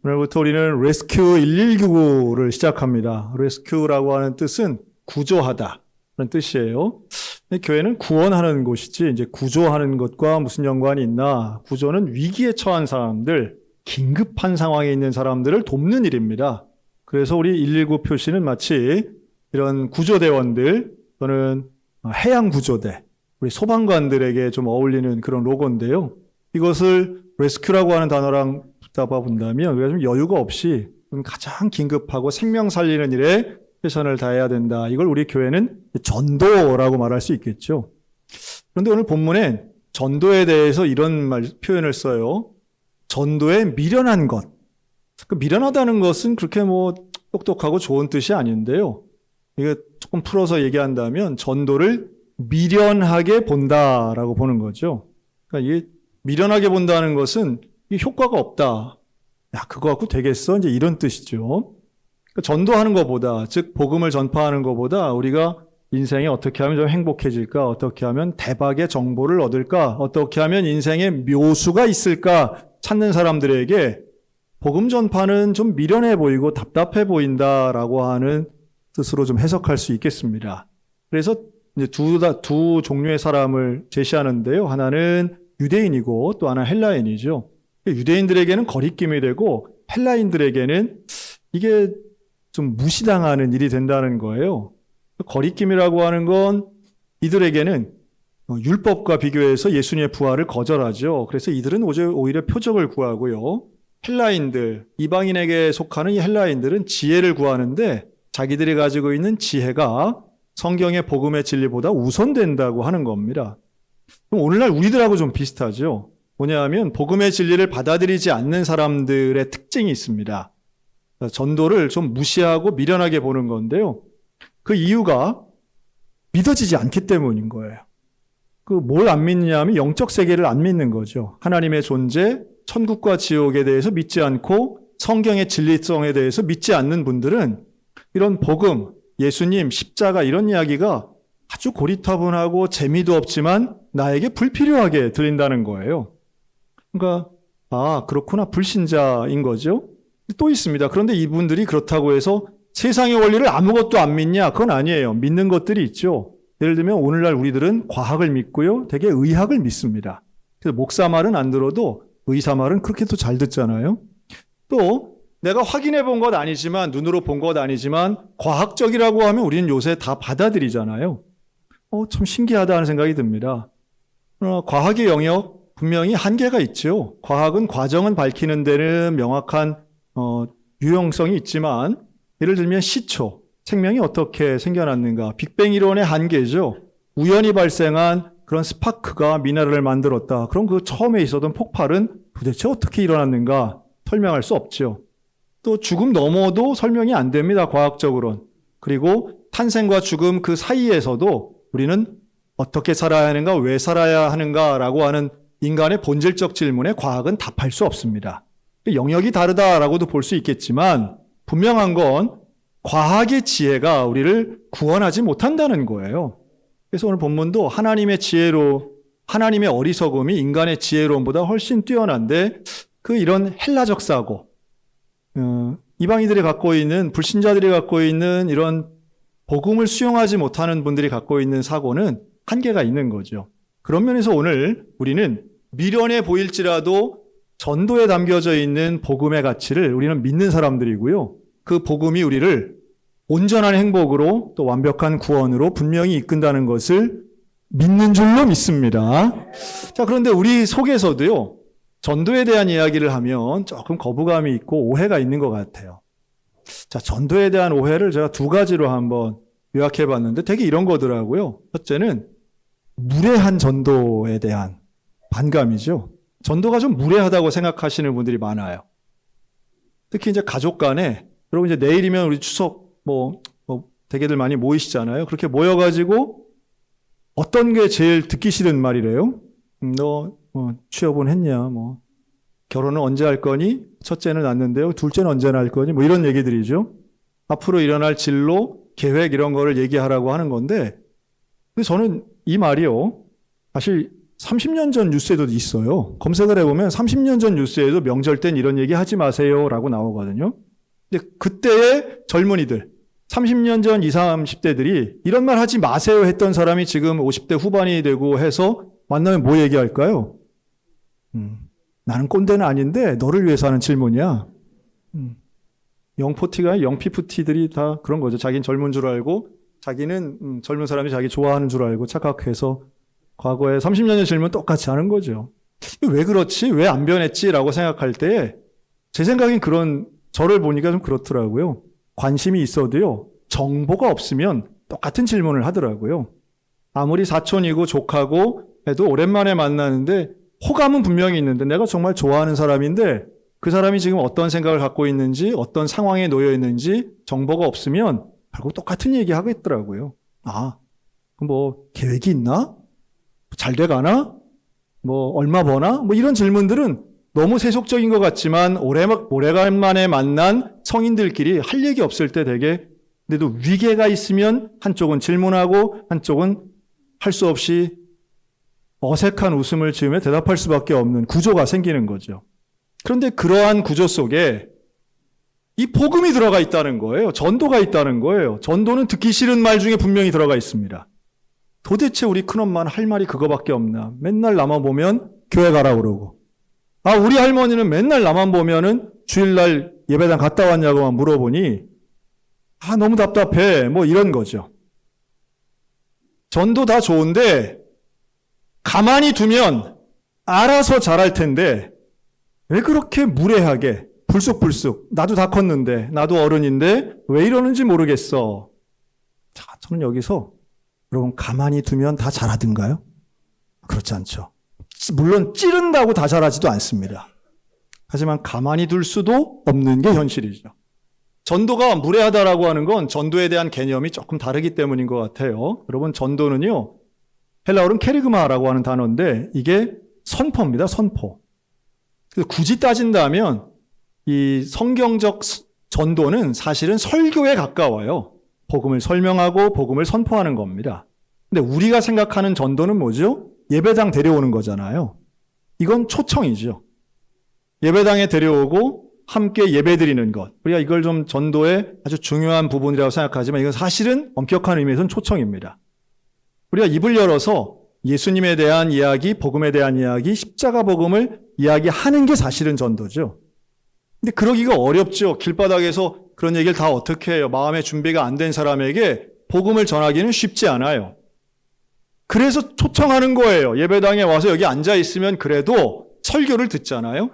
오늘부터 우리는 레스큐 1199를 시작합니다. 레스큐라고 하는 뜻은 구조하다 라는 뜻이에요. 교회는 구원하는 곳이지 이제 구조하는 것과 무슨 연관이 있나? 구조는 위기에 처한 사람들, 긴급한 상황에 있는 사람들을 돕는 일입니다. 그래서 우리 119 표시는 마치 이런 구조대원들 또는 해양구조대, 우리 소방관들에게 좀 어울리는 그런 로고인데요. 이것을 레스큐라고 하는 단어랑 붙잡아 본다면 우리가 좀 여유가 없이 좀 가장 긴급하고 생명 살리는 일에 최선을 다해야 된다. 이걸 우리 교회는 전도라고 말할 수 있겠죠. 그런데 오늘 본문엔 전도에 대해서 이런 표현을 써요. 전도에 미련한 것. 그 미련하다는 것은 그렇게 똑똑하고 좋은 뜻이 아닌데요. 이게 조금 풀어서 얘기한다면 전도를 미련하게 본다라고 보는 거죠. 그러니까 이게 미련하게 본다는 것은 이게 효과가 없다. 야, 그거 갖고 되겠어? 이제 이런 뜻이죠. 그러니까 전도하는 것보다, 즉 복음을 전파하는 것보다 우리가 인생에 어떻게 하면 좀 행복해질까? 어떻게 하면 대박의 정보를 얻을까? 어떻게 하면 인생에 묘수가 있을까? 찾는 사람들에게 복음 전파는 좀 미련해 보이고 답답해 보인다라고 하는 뜻으로 좀 해석할 수 있겠습니다. 그래서 이제 두 종류의 사람을 제시하는데요. 하나는 유대인이고 또 하나 헬라인이죠. 유대인들에게는 거리낌이 되고 헬라인들에게는 이게 좀 무시당하는 일이 된다는 거예요. 거리낌이라고 하는 건 이들에게는 율법과 비교해서 예수님의 부활을 거절하죠. 그래서 이들은 오히려 표적을 구하고요. 헬라인들, 이방인에게 속하는 이 헬라인들은 지혜를 구하는데 자기들이 가지고 있는 지혜가 성경의 복음의 진리보다 우선된다고 하는 겁니다. 그럼 오늘날 우리들하고 좀 비슷하죠. 뭐냐하면 복음의 진리를 받아들이지 않는 사람들의 특징이 있습니다. 전도를 좀 무시하고 미련하게 보는 건데요. 그 이유가 믿어지지 않기 때문인 거예요. 뭘 안 믿느냐 하면 영적 세계를 안 믿는 거죠. 하나님의 존재, 천국과 지옥에 대해서 믿지 않고 성경의 진리성에 대해서 믿지 않는 분들은 이런 복음, 예수님, 십자가 이런 이야기가 아주 고리타분하고 재미도 없지만 나에게 불필요하게 들린다는 거예요. 그러니까 그렇구나, 불신자인 거죠. 또 있습니다. 그런데 이분들이 그렇다고 해서 세상의 원리를 아무것도 안 믿냐? 그건 아니에요. 믿는 것들이 있죠. 예를 들면 오늘날 우리들은 과학을 믿고요. 되게 의학을 믿습니다. 그래서 목사 말은 안 들어도 의사 말은 그렇게도 잘 듣잖아요. 또 내가 확인해 본 것 아니지만, 눈으로 본 것 아니지만 과학적이라고 하면 우리는 요새 다 받아들이잖아요. 참 신기하다 하는 생각이 듭니다. 과학의 영역 분명히 한계가 있죠. 과학은 과정은 밝히는 데는 명확한 유용성이 있지만, 예를 들면 시초, 생명이 어떻게 생겨났는가, 빅뱅 이론의 한계죠. 우연히 발생한 그런 스파크가 미네랄을 만들었다. 그럼 그 처음에 있었던 폭발은 도대체 어떻게 일어났는가 설명할 수 없죠. 또 죽음 넘어도 설명이 안 됩니다, 과학적으로는. 그리고 탄생과 죽음 그 사이에서도 우리는 어떻게 살아야 하는가, 왜 살아야 하는가라고 하는 인간의 본질적 질문에 과학은 답할 수 없습니다. 영역이 다르다라고도 볼 수 있겠지만 분명한 건 과학의 지혜가 우리를 구원하지 못한다는 거예요. 그래서 오늘 본문도 하나님의 지혜로, 하나님의 어리석음이 인간의 지혜로움보다 훨씬 뛰어난데 이런 헬라적 사고, 이방인들이 갖고 있는, 불신자들이 갖고 있는 이런 복음을 수용하지 못하는 분들이 갖고 있는 사고는 한계가 있는 거죠. 그런 면에서 오늘 우리는 미련해 보일지라도 전도에 담겨져 있는 복음의 가치를 우리는 믿는 사람들이고요. 그 복음이 우리를 온전한 행복으로 또 완벽한 구원으로 분명히 이끈다는 것을 믿는 줄로 믿습니다. 자, 그런데 우리 속에서도요, 전도에 대한 이야기를 하면 조금 거부감이 있고 오해가 있는 것 같아요. 자, 전도에 대한 오해를 제가 두 가지로 한번 요약해 봤는데 되게 이런 거더라고요. 첫째는 무례한 전도에 대한 반감이죠. 전도가 좀 무례하다고 생각하시는 분들이 많아요. 특히 이제 가족 간에, 여러분 이제 내일이면 우리 추석 대개들 많이 모이시잖아요. 그렇게 모여가지고 어떤 게 제일 듣기 싫은 말이래요? 너 취업은 했냐? 결혼은 언제 할 거니? 첫째는 낳는데요. 둘째는 언제나 할 거니? 이런 얘기들이죠. 앞으로 일어날 진로, 계획 이런 거를 얘기하라고 하는 건데, 저는 이 말이요, 사실 30년 전 뉴스에도 있어요. 검색을 해보면 30년 전 뉴스에도 명절 땐 이런 얘기 하지 마세요 라고 나오거든요. 근데 그때의 젊은이들, 30년 전 20, 30대들이 이런 말 하지 마세요 했던 사람이 지금 50대 후반이 되고 해서 만나면 뭐 얘기할까요? 나는 꼰대는 아닌데 너를 위해서 하는 질문이야. 영포티가 영피프티들이 다 그런 거죠. 자기는 젊은 줄 알고 자기는 젊은 사람이 자기 좋아하는 줄 알고 착각해서 과거에 30년 전 질문 똑같이 하는 거죠. 왜 그렇지? 왜 안 변했지? 라고 생각할 때 제 생각엔 저를 보니까 좀 그렇더라고요. 관심이 있어도요. 정보가 없으면 똑같은 질문을 하더라고요. 아무리 사촌이고 조카고 해도 오랜만에 만나는데 호감은 분명히 있는데 내가 정말 좋아하는 사람인데 그 사람이 지금 어떤 생각을 갖고 있는지 어떤 상황에 놓여 있는지 정보가 없으면 결국 똑같은 얘기 하겠더라고요. 뭐 계획이 있나? 잘 돼가나? 뭐 얼마 버나? 뭐 이런 질문들은 너무 세속적인 것 같지만 오래간만에 만난 성인들끼리 할 얘기 없을 때 되게 근데도 위계가 있으면 한쪽은 질문하고 한쪽은 할 수 없이 어색한 웃음을 지으며 대답할 수밖에 없는 구조가 생기는 거죠. 그런데 그러한 구조 속에 이 복음이 들어가 있다는 거예요. 전도가 있다는 거예요. 전도는 듣기 싫은 말 중에 분명히 들어가 있습니다. 도대체 우리 큰엄마는 할 말이 그거밖에 없나. 맨날 나만 보면 교회 가라 그러고. 우리 할머니는 맨날 나만 보면은 주일날 예배당 갔다 왔냐고만 물어보니 너무 답답해. 뭐 이런 거죠. 전도 다 좋은데 가만히 두면 알아서 잘할 텐데 왜 그렇게 무례하게 불쑥불쑥 나도 다 컸는데 나도 어른인데 왜 이러는지 모르겠어. 자, 저는 여기서 여러분 가만히 두면 다 잘하든가요? 그렇지 않죠. 물론 찌른다고 다 잘하지도 않습니다. 하지만 가만히 둘 수도 없는 게 현실이죠. 전도가 무례하다라고 하는 건 전도에 대한 개념이 조금 다르기 때문인 것 같아요. 여러분 전도는요. 헬라어로는 케리그마라고 하는 단어인데 이게 선포입니다. 선포. 그래서 굳이 따진다면 이 성경적 전도는 사실은 설교에 가까워요. 복음을 설명하고 복음을 선포하는 겁니다. 근데 우리가 생각하는 전도는 뭐죠? 예배당 데려오는 거잖아요. 이건 초청이죠. 예배당에 데려오고 함께 예배드리는 것. 우리가 이걸 좀 전도의 아주 중요한 부분이라고 생각하지만 이건 사실은 엄격한 의미에서는 초청입니다. 우리가 입을 열어서 예수님에 대한 이야기, 복음에 대한 이야기, 십자가 복음을 이야기하는 게 사실은 전도죠. 근데 그러기가 어렵죠. 길바닥에서 그런 얘기를 다 어떻게 해요? 마음의 준비가 안 된 사람에게 복음을 전하기는 쉽지 않아요. 그래서 초청하는 거예요. 예배당에 와서 여기 앉아 있으면 그래도 설교를 듣잖아요.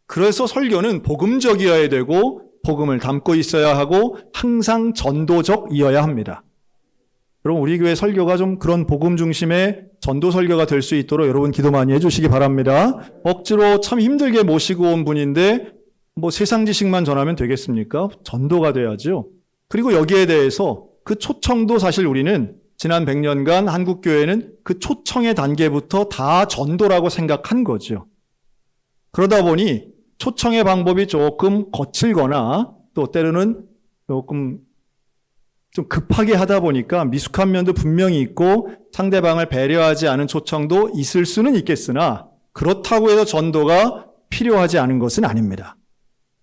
그래서 설교는 복음적이어야 되고 복음을 담고 있어야 하고 항상 전도적이어야 합니다. 여러분 우리 교회 설교가 좀 그런 복음 중심의 전도 설교가 될 수 있도록 여러분 기도 많이 해주시기 바랍니다. 억지로 참 힘들게 모시고 온 분인데 뭐 세상 지식만 전하면 되겠습니까? 전도가 돼야죠. 그리고 여기에 대해서 그 초청도 사실 우리는 지난 100년간 한국교회는 그 초청의 단계부터 다 전도라고 생각한 거죠. 그러다 보니 초청의 방법이 조금 거칠거나 또 때로는 조금 좀 급하게 하다 보니까 미숙한 면도 분명히 있고 상대방을 배려하지 않은 초청도 있을 수는 있겠으나 그렇다고 해서 전도가 필요하지 않은 것은 아닙니다.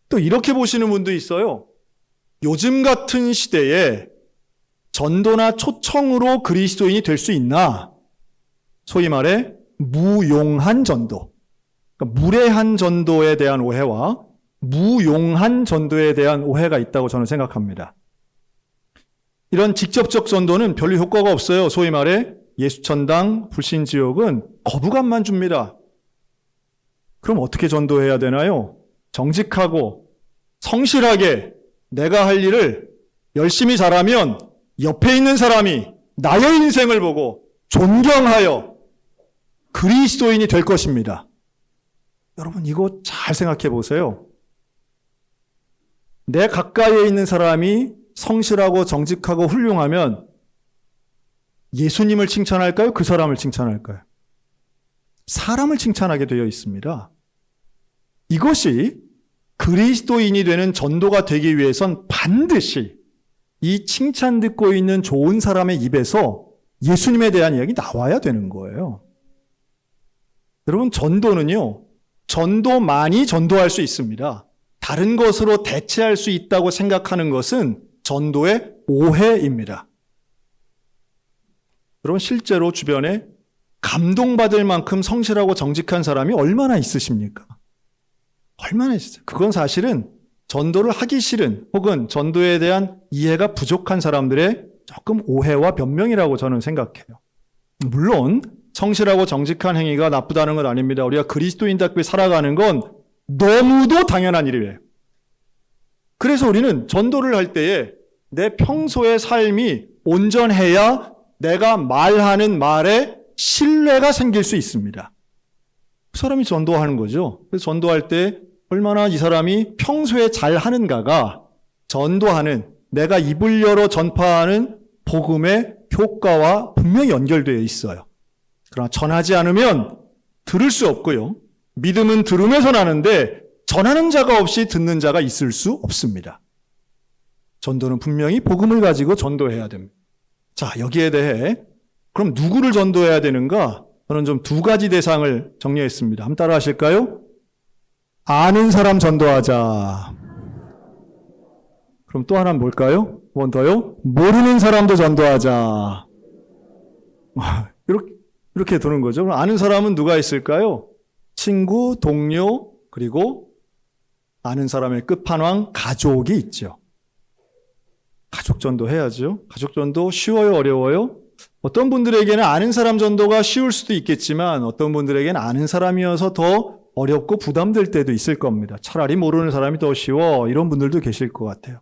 또 이렇게 보시는 분도 있어요. 요즘 같은 시대에 전도나 초청으로 그리스도인이 될 수 있나? 소위 말해 무용한 전도. 그러니까 무례한 전도에 대한 오해와 무용한 전도에 대한 오해가 있다고 저는 생각합니다. 이런 직접적 전도는 별로 효과가 없어요. 소위 말해 예수천당, 불신지옥은 거부감만 줍니다. 그럼 어떻게 전도해야 되나요? 정직하고 성실하게 내가 할 일을 열심히 잘하면 옆에 있는 사람이 나의 인생을 보고 존경하여 그리스도인이 될 것입니다. 여러분 이거 잘 생각해 보세요. 내 가까이에 있는 사람이 성실하고 정직하고 훌륭하면 예수님을 칭찬할까요? 그 사람을 칭찬할까요? 사람을 칭찬하게 되어 있습니다. 이것이 그리스도인이 되는 전도가 되기 위해선 반드시 이 칭찬 듣고 있는 좋은 사람의 입에서 예수님에 대한 이야기 나와야 되는 거예요. 여러분, 전도는요, 전도만이 전도할 수 있습니다. 다른 것으로 대체할 수 있다고 생각하는 것은 전도의 오해입니다. 여러분, 실제로 주변에 감동받을 만큼 성실하고 정직한 사람이 얼마나 있으십니까? 얼마나 있어요. 그건 사실은 전도를 하기 싫은 혹은 전도에 대한 이해가 부족한 사람들의 조금 오해와 변명이라고 저는 생각해요. 물론 성실하고 정직한 행위가 나쁘다는 건 아닙니다. 우리가 그리스도인답게 살아가는 건 너무도 당연한 일이에요. 그래서 우리는 전도를 할 때에 내 평소의 삶이 온전해야 내가 말하는 말에 신뢰가 생길 수 있습니다. 그 사람이 전도하는 거죠. 그래서 전도할 때 얼마나 이 사람이 평소에 잘하는가가 전도하는, 내가 입을 열어 전파하는 복음의 효과와 분명히 연결되어 있어요. 그러나 전하지 않으면 들을 수 없고요. 믿음은 들음에서 나는데 전하는 자가 없이 듣는 자가 있을 수 없습니다. 전도는 분명히 복음을 가지고 전도해야 됩니다. 자, 여기에 대해 그럼 누구를 전도해야 되는가? 저는 좀 두 가지 대상을 정리했습니다. 한번 따라 하실까요? 아는 사람 전도하자. 그럼 또 하나는 뭘까요? 한 번 더요? 모르는 사람도 전도하자. 이렇게 도는 거죠. 그럼 아는 사람은 누가 있을까요? 친구, 동료, 그리고 아는 사람의 끝판왕 가족이 있죠. 가족 전도 해야죠. 가족 전도 쉬워요, 어려워요? 어떤 분들에게는 아는 사람 전도가 쉬울 수도 있겠지만 어떤 분들에게는 아는 사람이어서 더 어렵고 부담될 때도 있을 겁니다. 차라리 모르는 사람이 더 쉬워, 이런 분들도 계실 것 같아요.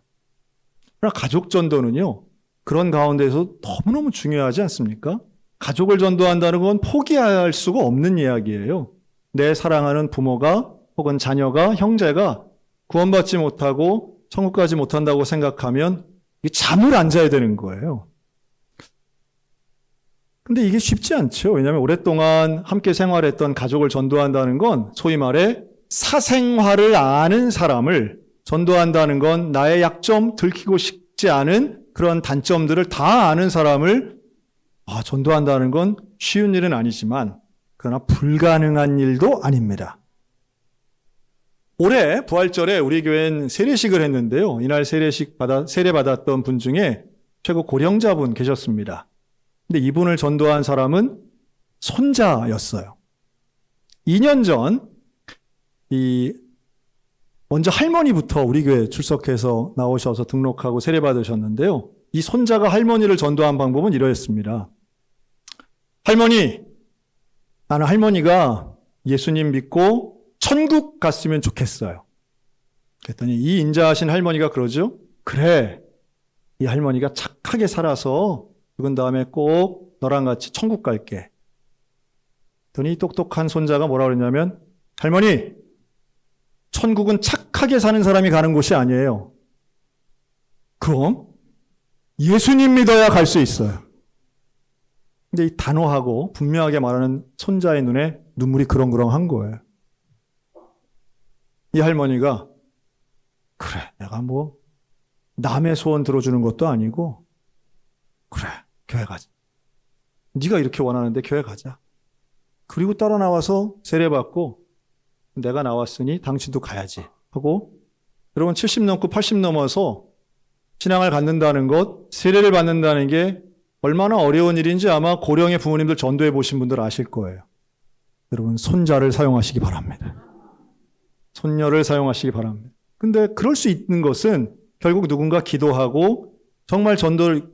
그러나 가족 전도는요, 그런 가운데서 너무너무 중요하지 않습니까? 가족을 전도한다는 건 포기할 수가 없는 이야기예요. 내 사랑하는 부모가 혹은 자녀가, 형제가 구원받지 못하고 천국 가지 못한다고 생각하면 잠을 안 자야 되는 거예요. 근데 이게 쉽지 않죠. 왜냐하면 오랫동안 함께 생활했던 가족을 전도한다는 건 소위 말해 사생활을 아는 사람을 전도한다는 건 나의 약점, 들키고 싶지 않은 그런 단점들을 다 아는 사람을 전도한다는 건 쉬운 일은 아니지만 그러나 불가능한 일도 아닙니다. 올해 부활절에 우리 교회는 세례식을 했는데요. 이날 세례 받았던 분 중에 최고 고령자분 계셨습니다. 근데 이분을 전도한 사람은 손자였어요. 2년 전 먼저 할머니부터 우리 교회 출석해서 나오셔서 등록하고 세례 받으셨는데요. 이 손자가 할머니를 전도한 방법은 이러했습니다. 할머니, 나는 할머니가 예수님 믿고 천국 갔으면 좋겠어요. 그랬더니 이 인자하신 할머니가 그러죠. 그래, 이 할머니가 착하게 살아서 죽은 다음에 꼭 너랑 같이 천국 갈게. 그랬더니 똑똑한 손자가 뭐라 그랬냐면, 할머니, 천국은 착하게 사는 사람이 가는 곳이 아니에요. 그럼 예수님 믿어야 갈 수 있어요. 근데 이 단호하고 분명하게 말하는 손자의 눈에 눈물이 그렁그렁한 거예요. 이 할머니가 그래, 내가 남의 소원 들어주는 것도 아니고 그래, 교회 가자. 네가 이렇게 원하는데 교회 가자. 그리고 따라 나와서 세례받고 내가 나왔으니 당신도 가야지 하고, 여러분 70 넘고 80 넘어서 신앙을 갖는다는 것, 세례를 받는다는 게 얼마나 어려운 일인지 아마 고령의 부모님들 전도해 보신 분들 아실 거예요. 여러분 손자를 사용하시기 바랍니다. 손녀를 사용하시기 바랍니다. 근데 그럴 수 있는 것은 결국 누군가 기도하고 정말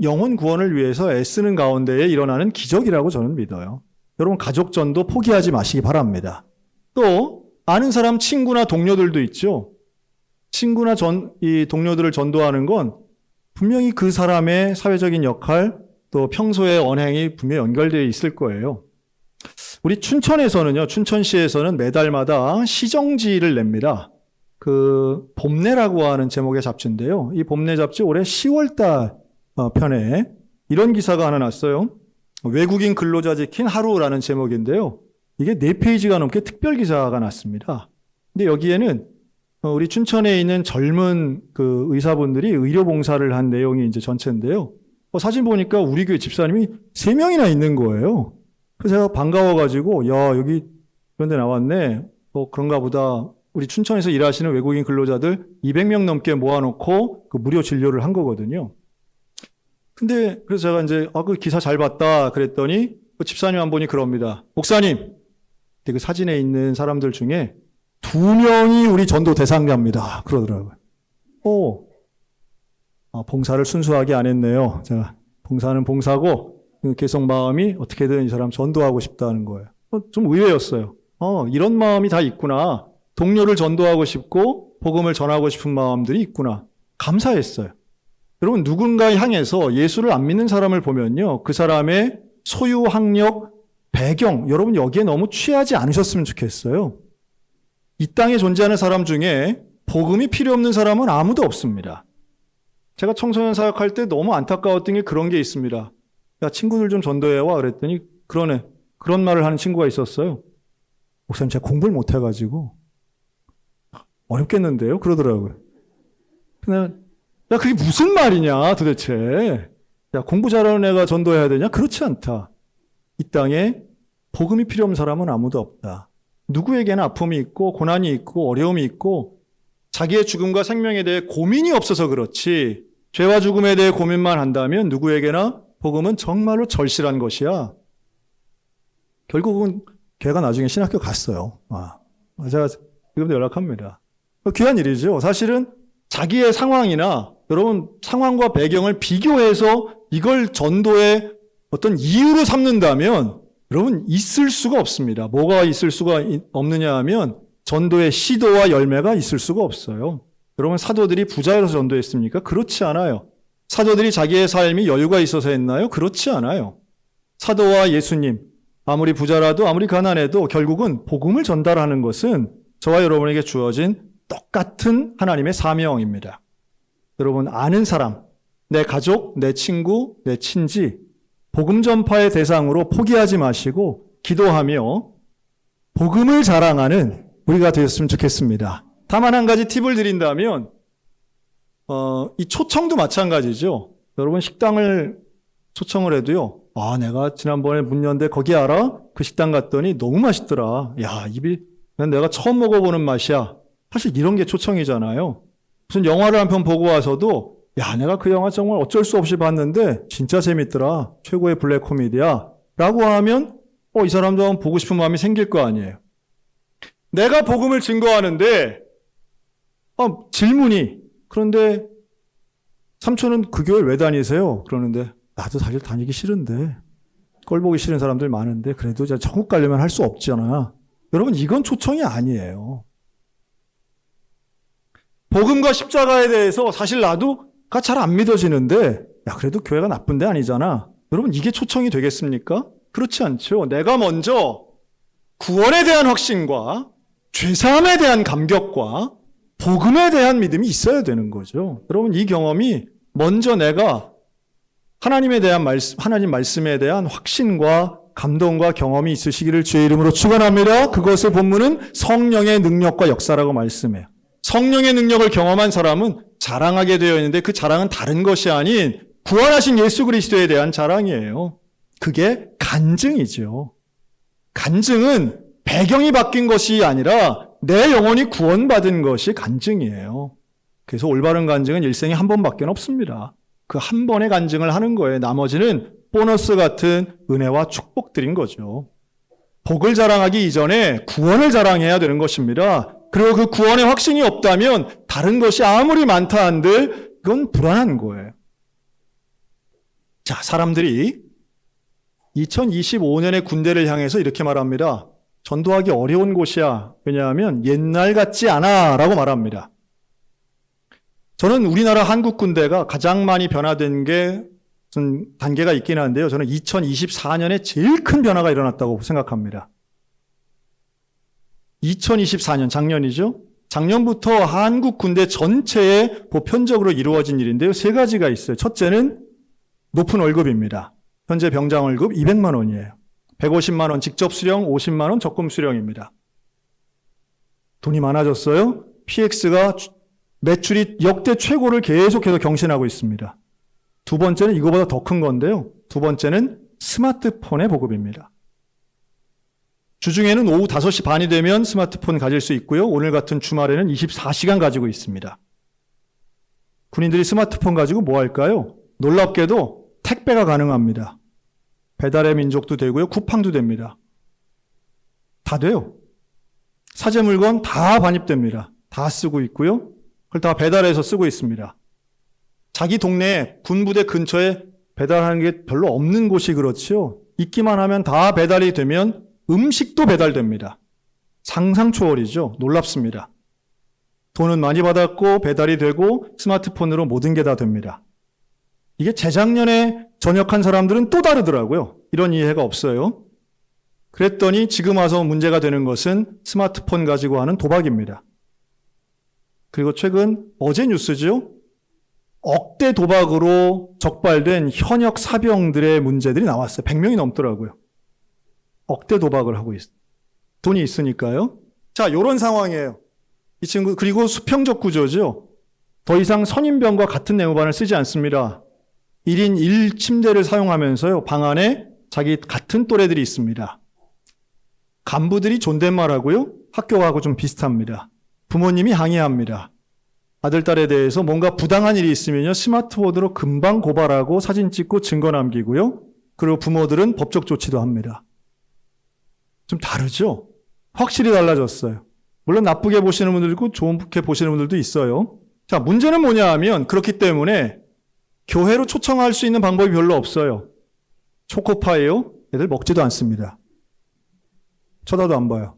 영혼 구원을 위해서 애쓰는 가운데에 일어나는 기적이라고 저는 믿어요. 여러분 가족 전도 포기하지 마시기 바랍니다. 또 아는 사람 친구나 동료들도 있죠. 친구나 이 동료들을 전도하는 건 분명히 그 사람의 사회적인 역할, 또 평소의 언행이 분명히 연결되어 있을 거예요. 우리 춘천시에서는 매달마다 시정지를 냅니다. 그 봄내라고 하는 제목의 잡지인데요. 이 봄내 잡지 올해 10월달 편에 이런 기사가 하나 났어요. 외국인 근로자 지킨 하루라는 제목인데요. 이게 4페이지가 넘게 특별 기사가 났습니다. 근데 여기에는 우리 춘천에 있는 젊은 그 의사분들이 의료 봉사를 한 내용이 이제 전체인데요. 사진 보니까 우리 교회 집사님이 3명이나 있는 거예요. 그래서 제가 반가워가지고, 야, 여기 그런데 나왔네. 그런가 보다. 우리 춘천에서 일하시는 외국인 근로자들 200명 넘게 모아놓고 그 무료 진료를 한 거거든요. 근데 그래서 제가 이제 그 기사 잘 봤다 그랬더니 그 집사님 한 분이 그럽니다. 목사님, 그 사진에 있는 사람들 중에 2명이 우리 전도 대상자입니다. 그러더라고요. 봉사를 순수하게 안 했네요. 제가 봉사는 봉사고 개성 마음이 어떻게든 이 사람 전도하고 싶다는 거예요. 좀 의외였어요. 이런 마음이 다 있구나. 동료를 전도하고 싶고 복음을 전하고 싶은 마음들이 있구나. 감사했어요. 여러분, 누군가에 향해서 예수를 안 믿는 사람을 보면요, 그 사람의 소유, 학력, 배경, 여러분 여기에 너무 취하지 않으셨으면 좋겠어요. 이 땅에 존재하는 사람 중에 복음이 필요 없는 사람은 아무도 없습니다. 제가 청소년 사역할 때 너무 안타까웠던 게 그런 게 있습니다. 야, 친구들 좀 전도해와 그랬더니 그러네. 그런 말을 하는 친구가 있었어요. 목사님, 제가 공부를 못 해가지고 어렵겠는데요? 그러더라고요. 근데 야, 그게 무슨 말이냐 도대체. 야, 공부 잘하는 애가 전도해야 되냐? 그렇지 않다. 이 땅에 복음이 필요 없는 사람은 아무도 없다. 누구에게나 아픔이 있고 고난이 있고 어려움이 있고 자기의 죽음과 생명에 대해 고민이 없어서 그렇지, 죄와 죽음에 대해 고민만 한다면 누구에게나 복음은 정말로 절실한 것이야. 결국은 걔가 나중에 신학교 갔어요. 제가 지금도 연락합니다. 귀한 일이죠. 사실은 자기의 상황이나 여러분 상황과 배경을 비교해서 이걸 전도의 어떤 이유로 삼는다면 여러분 있을 수가 없습니다. 뭐가 있을 수가 없느냐 하면 전도의 시도와 열매가 있을 수가 없어요. 여러분, 사도들이 부자여서 전도했습니까? 그렇지 않아요. 사도들이 자기의 삶이 여유가 있어서 했나요? 그렇지 않아요. 사도와 예수님, 아무리 부자라도 아무리 가난해도 결국은 복음을 전달하는 것은 저와 여러분에게 주어진 똑같은 하나님의 사명입니다. 여러분, 아는 사람, 내 가족, 내 친구, 내 친지, 복음 전파의 대상으로 포기하지 마시고 기도하며 복음을 자랑하는 우리가 되었으면 좋겠습니다. 다만 한 가지 팁을 드린다면 이 초청도 마찬가지죠. 여러분, 식당을 초청을 해도요. 내가 지난번에 문 연대 거기 알아? 그 식당 갔더니 너무 맛있더라. 야, 입이 내가 처음 먹어보는 맛이야. 사실 이런 게 초청이잖아요. 무슨 영화를 한 편 보고 와서도 야, 내가 그 영화 정말 어쩔 수 없이 봤는데 진짜 재밌더라. 최고의 블랙 코미디야. 라고 하면 이 사람도 한번 보고 싶은 마음이 생길 거 아니에요. 내가 복음을 증거하는데 질문이, 그런데 삼촌은 그 교회 왜 다니세요? 그러는데 나도 사실 다니기 싫은데, 꼴보기 싫은 사람들 많은데 그래도 천국 가려면 할 수 없잖아. 여러분, 이건 초청이 아니에요. 복음과 십자가에 대해서 사실 나도 잘 안 믿어지는데 야, 그래도 교회가 나쁜 데 아니잖아. 여러분, 이게 초청이 되겠습니까? 그렇지 않죠. 내가 먼저 구원에 대한 확신과 죄사함에 대한 감격과 복음에 대한 믿음이 있어야 되는 거죠. 여러분, 이 경험이 먼저 내가 하나님에 대한 하나님 말씀에 대한 확신과 감동과 경험이 있으시기를 주의 이름으로 축원합니다. 그것을 본문은 성령의 능력과 역사라고 말씀해요. 성령의 능력을 경험한 사람은 자랑하게 되어 있는데 그 자랑은 다른 것이 아닌 구원하신 예수 그리스도에 대한 자랑이에요. 그게 간증이죠. 간증은 배경이 바뀐 것이 아니라 내 영혼이 구원받은 것이 간증이에요. 그래서 올바른 간증은 일생에 한 번밖에 없습니다. 그 한 번의 간증을 하는 거예요. 나머지는 보너스 같은 은혜와 축복들인 거죠. 복을 자랑하기 이전에 구원을 자랑해야 되는 것입니다. 그리고 그 구원의 확신이 없다면 다른 것이 아무리 많다 한들 그건 불안한 거예요. 자, 사람들이 2025년의 군대를 향해서 이렇게 말합니다. 전도하기 어려운 곳이야. 왜냐하면 옛날 같지 않아 라고 말합니다. 저는 우리나라 한국 군대가 가장 많이 변화된 게 단계가 있긴 한데요. 저는 2024년에 제일 큰 변화가 일어났다고 생각합니다. 2024년, 작년이죠. 작년부터 한국 군대 전체에 보편적으로 이루어진 일인데요. 3가지가 있어요. 첫째는 높은 월급입니다. 현재 병장 월급 200만 원이에요. 150만 원 직접 수령, 50만 원 적금 수령입니다. 돈이 많아졌어요. PX가 매출이 역대 최고를 계속해서 경신하고 있습니다. 두 번째는 이거보다 더 큰 건데요. 두 번째는 스마트폰의 보급입니다. 주중에는 오후 5시 반이 되면 스마트폰 가질 수 있고요. 오늘 같은 주말에는 24시간 가지고 있습니다. 군인들이 스마트폰 가지고 뭐 할까요? 놀랍게도 택배가 가능합니다. 배달의 민족도 되고요. 쿠팡도 됩니다. 다 돼요. 사제 물건 다 반입됩니다. 다 쓰고 있고요. 그걸 다 배달해서 쓰고 있습니다. 자기 동네 군부대 근처에 배달하는 게 별로 없는 곳이 그렇지요. 있기만 하면 다 배달이 되면 음식도 배달됩니다. 상상 초월이죠. 놀랍습니다. 돈은 많이 받았고 배달이 되고 스마트폰으로 모든 게 다 됩니다. 이게 재작년에 전역한 사람들은 또 다르더라고요. 이런 이해가 없어요. 그랬더니 지금 와서 문제가 되는 것은 스마트폰 가지고 하는 도박입니다. 그리고 최근 어제 뉴스죠. 억대 도박으로 적발된 현역 사병들의 문제들이 나왔어요. 100명이 넘더라고요. 억대 도박을 하고 있어요. 돈이 있으니까요. 자, 이런 상황이에요. 이 친구, 그리고 수평적 구조죠. 더 이상 선임병과 같은 내무반을 쓰지 않습니다. 1인 1침대를 사용하면서요. 방 안에 자기 같은 또래들이 있습니다. 간부들이 존댓말하고요. 학교하고 좀 비슷합니다. 부모님이 항의합니다. 아들, 딸에 대해서 뭔가 부당한 일이 있으면요. 스마트폰으로 금방 고발하고 사진 찍고 증거 남기고요. 그리고 부모들은 법적 조치도 합니다. 좀 다르죠? 확실히 달라졌어요. 물론 나쁘게 보시는 분들도 있고 좋게 보시는 분들도 있어요. 자, 문제는 뭐냐 하면 그렇기 때문에 교회로 초청할 수 있는 방법이 별로 없어요. 초코파이요? 애들 먹지도 않습니다. 쳐다도 안 봐요.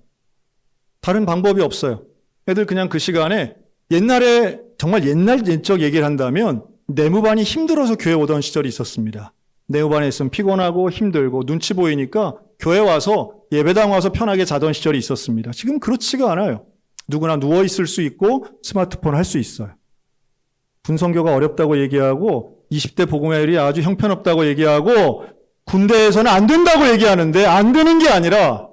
다른 방법이 없어요. 애들 그냥 그 시간에 옛날에 정말 옛적 얘기를 한다면 내무반이 힘들어서 교회 오던 시절이 있었습니다. 내무반에 있으면 피곤하고 힘들고 눈치 보이니까 교회 와서 예배당 와서 편하게 자던 시절이 있었습니다. 지금 그렇지가 않아요. 누구나 누워 있을 수 있고 스마트폰 할 수 있어요. 분성교가 어렵다고 얘기하고 20대 복음화율이 아주 형편없다고 얘기하고 군대에서는 안 된다고 얘기하는데 안 되는 게 아니라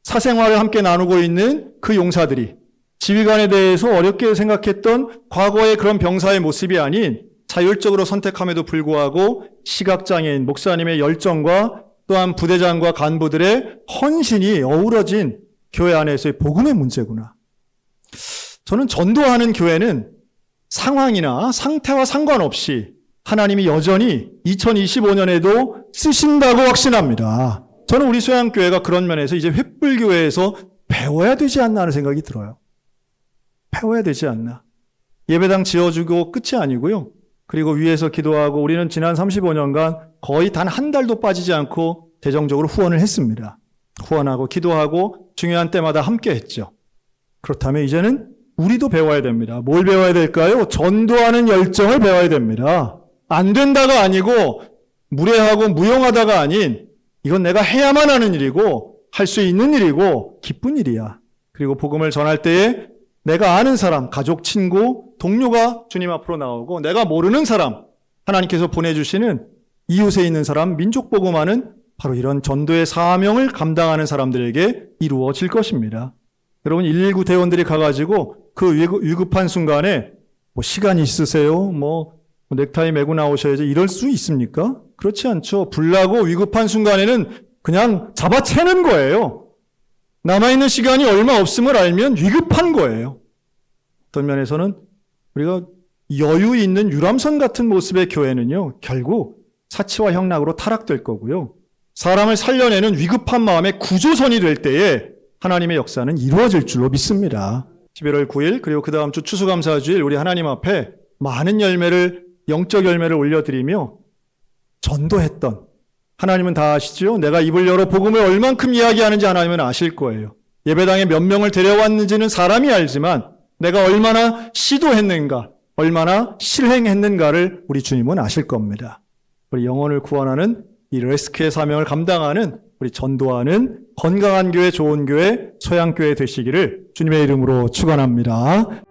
사생활을 함께 나누고 있는 그 용사들이 지휘관에 대해서 어렵게 생각했던 과거의 그런 병사의 모습이 아닌 자율적으로 선택함에도 불구하고 시각장애인 목사님의 열정과 또한 부대장과 간부들의 헌신이 어우러진 교회 안에서의 복음의 문제구나. 저는 전도하는 교회는 상황이나 상태와 상관없이 하나님이 여전히 2025년에도 쓰신다고 확신합니다. 저는 우리 소양교회가 그런 면에서 이제 횃불교회에서 배워야 되지 않나 하는 생각이 들어요. 배워야 되지 않나. 예배당 지어주고 끝이 아니고요. 그리고 위에서 기도하고 우리는 지난 35년간 거의 단 한 달도 빠지지 않고 재정적으로 후원을 했습니다. 후원하고 기도하고 중요한 때마다 함께 했죠. 그렇다면 이제는 우리도 배워야 됩니다. 뭘 배워야 될까요? 전도하는 열정을 배워야 됩니다. 안 된다가 아니고 무례하고 무용하다가 아닌 이건 내가 해야만 하는 일이고 할 수 있는 일이고 기쁜 일이야. 그리고 복음을 전할 때에 내가 아는 사람, 가족, 친구, 동료가 주님 앞으로 나오고 내가 모르는 사람, 하나님께서 보내주시는 이웃에 있는 사람, 민족 복음화는 바로 이런 전도의 사명을 감당하는 사람들에게 이루어질 것입니다. 여러분 119 대원들이 가가지고 그 위급한 순간에 뭐 시간이 있으세요? 뭐 넥타이 메고 나오셔야지 이럴 수 있습니까? 그렇지 않죠. 불나고 위급한 순간에는 그냥 잡아채는 거예요. 남아있는 시간이 얼마 없음을 알면 위급한 거예요. 어떤 면에서는 우리가 여유 있는 유람선 같은 모습의 교회는요, 결국 사치와 형락으로 타락될 거고요. 사람을 살려내는 위급한 마음의 구조선이 될 때에 하나님의 역사는 이루어질 줄로 믿습니다. 11월 9일 그리고 그 다음 주 추수감사주일 우리 하나님 앞에 많은 열매를, 영적 열매를 올려드리며 전도했던, 하나님은 다 아시죠? 내가 입을 열어 복음을 얼만큼 이야기하는지 하나님은 아실 거예요. 예배당에 몇 명을 데려왔는지는 사람이 알지만 내가 얼마나 시도했는가, 얼마나 실행했는가를 우리 주님은 아실 겁니다. 우리 영혼을 구원하는 이 레스큐의 사명을 감당하는, 우리 전도하는 건강한 교회, 좋은 교회, 소양교회 되시기를 주님의 이름으로 축원합니다.